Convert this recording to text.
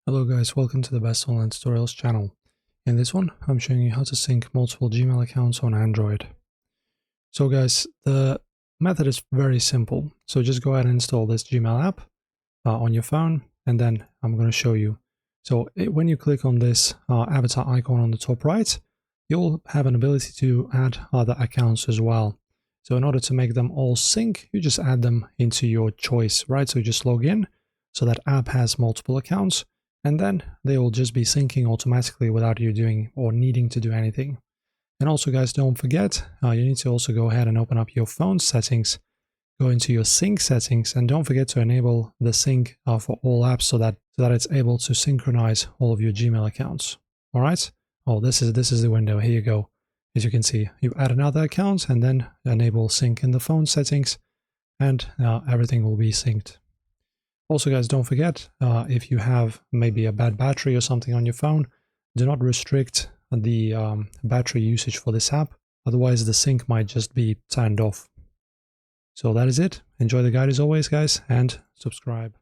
Hello guys, welcome to the Best Online Tutorials channel. In this one, I'm showing you how to sync multiple Gmail accounts on Android. So guys, the method is very simple. So just go ahead and install this Gmail app on your phone, and then I'm going to show you. So when you click on this avatar icon on the top right, you'll have an ability to add other accounts as well. So in order to make them all sync, you just add them into your choice, right? So you just log in, so that app has multiple accounts, and then they will just be syncing automatically without you doing or needing to do anything. And also guys, don't forget, you need to also go ahead and open up your phone settings, go into your sync settings, and don't forget to enable the sync for all apps so that it's able to synchronize all of your Gmail accounts. All right. Oh, this is the window. Here you go. As you can see, you add another account and then enable sync in the phone settings, and everything will be synced. Also guys, don't forget, if you have maybe a bad battery or something on your phone, do not restrict the battery usage for this app, otherwise the sync might just be turned off. So that is it. Enjoy the guide as always guys, and subscribe.